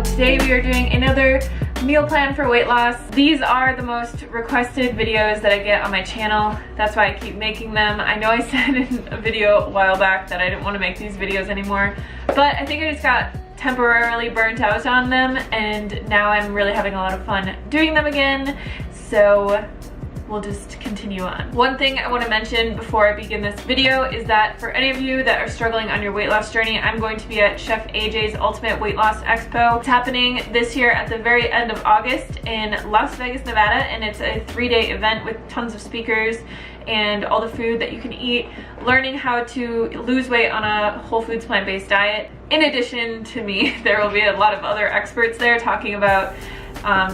So today we are doing another meal plan for weight loss. These are the most requested videos that I get on my channel. That's why I keep making them. I know I said in a video a while back that I didn't want to make these videos anymore, but I think I just got temporarily burnt out on them, and now I'm really having a lot of fun doing them again. So we'll just continue on. One thing I want to mention before I begin this video is that for any of you that are struggling on your weight loss journey, I'm going to be at Chef AJ's Ultimate Weight Loss Expo. It's happening this year at the very end of August in Las Vegas, Nevada, and it's a 3-day event with tons of speakers and all the food that you can eat, learning how to lose weight on a whole foods plant-based diet. In addition to me, there will be a lot of other experts there talking about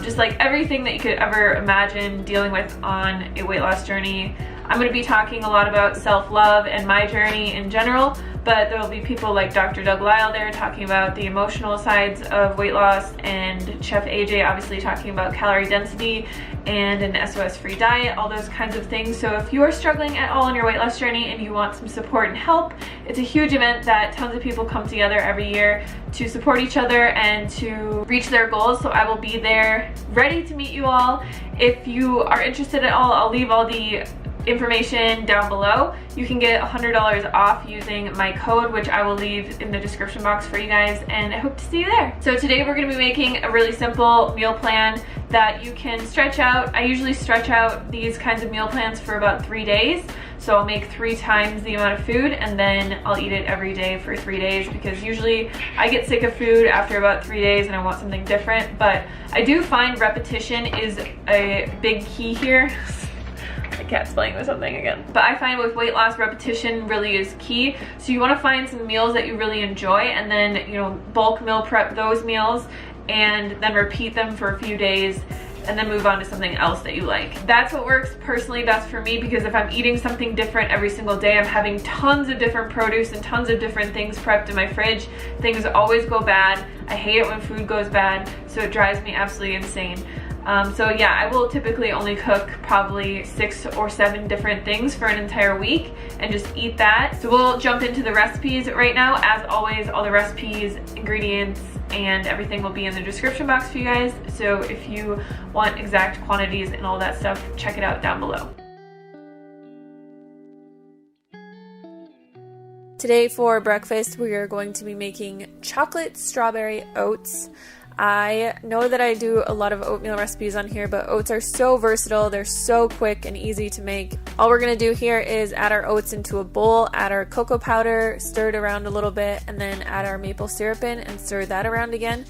just like everything that you could ever imagine dealing with on a weight loss journey. I'm going to be talking a lot about self-love and my journey in general, but there will be people like Dr. Doug Lisle there talking about the emotional sides of weight loss, and Chef AJ obviously talking about calorie density and an SOS-free diet, all those kinds of things. So if you are struggling at all on your weight loss journey and you want some support and help, it's a huge event that tons of people come together every year to support each other and to reach their goals. So I will be there ready to meet you all. If you are interested at all, I'll leave all the information down below. You can get $100 off using my code, which I will leave in the description box for you guys, and I hope to see you there. So today we're going to be making a really simple meal plan that you can stretch out. I usually stretch out these kinds of meal plans for about 3 days. So I'll make 3 times the amount of food, and then I'll eat it every day for 3 days, because usually I get sick of food after about 3 days and I want something different. But I do find repetition is a big key here. The cat's playing with something again. But I find with weight loss, repetition really is key. So you want to find some meals that you really enjoy, and then, you know, bulk meal prep those meals and then repeat them for a few days and then move on to something else that you like. That's what works personally best for me, because if I'm eating something different every single day, I'm having tons of different produce and tons of different things prepped in my fridge. Things always go bad. I hate it when food goes bad, so it drives me absolutely insane. So yeah, I will typically only cook probably 6 or 7 different things for an entire week and just eat that. So we'll jump into the recipes right now. As always, all the recipes, ingredients, and everything will be in the description box for you guys. So if you want exact quantities and all that stuff, check it out down below. Today for breakfast, we are going to be making chocolate strawberry oats. I know that I do a lot of oatmeal recipes on here, but oats are so versatile. They're so quick and easy to make. All we're going to do here is add our oats into a bowl, add our cocoa powder, stir it around a little bit, and then add our maple syrup in and stir that around again.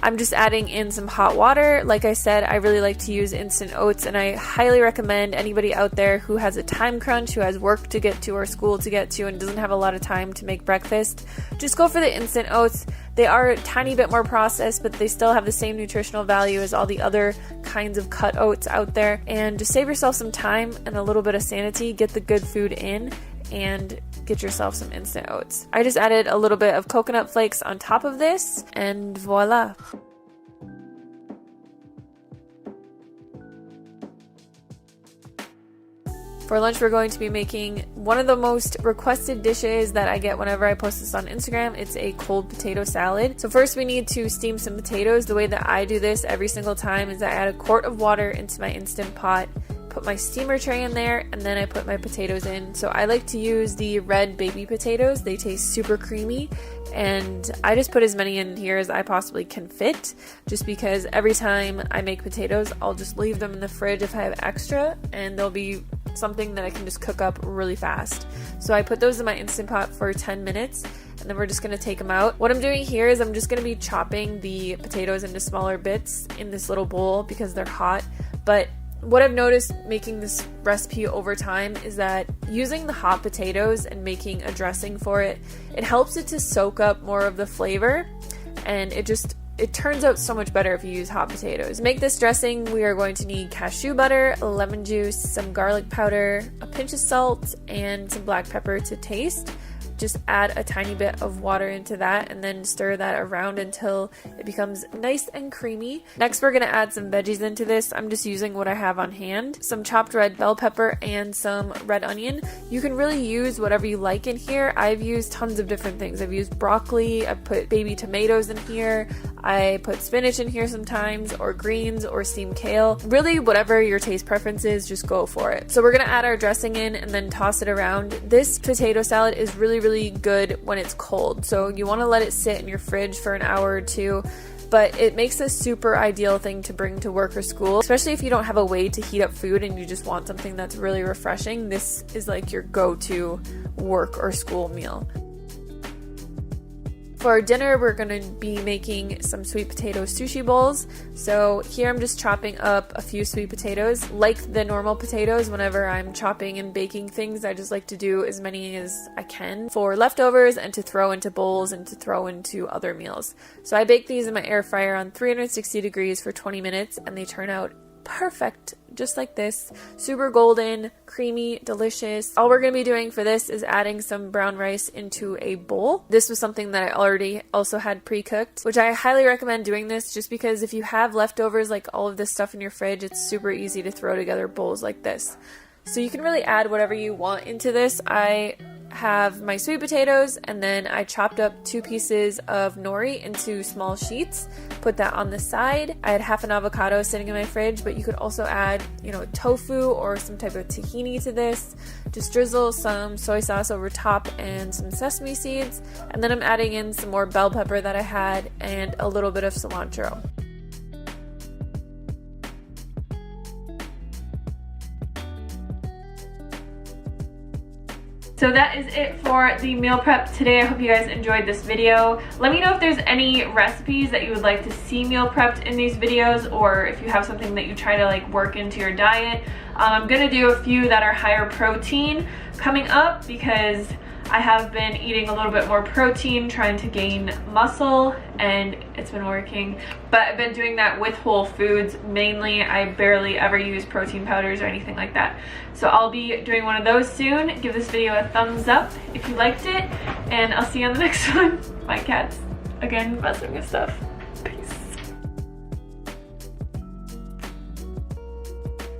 I'm just adding in some hot water. Like I said, I really like to use instant oats, and I highly recommend anybody out there who has a time crunch, who has work to get to or school to get to and doesn't have a lot of time to make breakfast, just go for the instant oats. They are a tiny bit more processed, but they still have the same nutritional value as all the other kinds of cut oats out there. And just save yourself some time and a little bit of sanity. Get the good food in and get yourself some instant oats. I just added a little bit of coconut flakes on top of this, and voila. For lunch, we're going to be making one of the most requested dishes that I get whenever I post this on Instagram. It's a cold potato salad. So first we need to steam some potatoes. The way that I do this every single time is I add a quart of water into my Instant Pot, put my steamer tray in there, and then I put my potatoes in. So I like to use the red baby potatoes. They taste super creamy, and I just put as many in here as I possibly can fit, just because every time I make potatoes, I'll just leave them in the fridge if I have extra, and they'll be something that I can just cook up really fast. So I put those in my Instant Pot for 10 minutes, and then we're just going to take them out. What I'm doing here is I'm just going to be chopping the potatoes into smaller bits in this little bowl because they're hot. But what I've noticed making this recipe over time is that using the hot potatoes and making a dressing for it, it helps it to soak up more of the flavor, and it turns out so much better if you use hot potatoes. To make this dressing, we are going to need cashew butter, lemon juice, some garlic powder, a pinch of salt, and some black pepper to taste. just add a tiny bit of water into that and then stir that around until it becomes nice and creamy. Next, we're gonna add some veggies into this. I'm just using what I have on hand. Some chopped red bell pepper and some red onion. You can really use whatever you like in here. I've used tons of different things. I've used broccoli, I've put baby tomatoes in here, I put spinach in here sometimes, or greens, or steamed kale. Really, whatever your taste preference is, just go for it. So we're gonna add our dressing in and then toss it around. This potato salad is really good when it's cold. So you wanna let it sit in your fridge for an hour or two, but it makes a super ideal thing to bring to work or school, especially if you don't have a way to heat up food and you just want something that's really refreshing. This is like your go-to work or school meal. For dinner, we're going to be making some sweet potato sushi bowls. So here I'm just chopping up a few sweet potatoes. Like the normal potatoes, whenever I'm chopping and baking things, I just like to do as many as I can for leftovers and to throw into bowls and to throw into other meals. So I bake these in my air fryer on 360 degrees for 20 minutes and they turn out perfect, just like this. Super golden, creamy, delicious. All we're going to be doing for this is adding some brown rice into a bowl. This was something that I already also had pre-cooked, which I highly recommend doing this just because if you have leftovers, like all of this stuff in your fridge, it's super easy to throw together bowls like this. So you can really add whatever you want into this. I have my sweet potatoes and then I chopped up 2 pieces of nori into small sheets, put that on the side. I had half an avocado sitting in my fridge, but you could also add, tofu or some type of tahini to this. Just drizzle some soy sauce over top and some sesame seeds, and then I'm adding in some more bell pepper that I had and a little bit of cilantro. So that is it for the meal prep today. I hope you guys enjoyed this video. Let me know if there's any recipes that you would like to see meal prepped in these videos, or if you have something that you try to work into your diet. I'm gonna do a few that are higher protein coming up because I have been eating a little bit more protein, trying to gain muscle, and it's been working. But I've been doing that with whole foods mainly. I barely ever use protein powders or anything like that. So I'll be doing one of those soon. Give this video a thumbs up if you liked it, and I'll see you on the next one. My cat's again messing with stuff.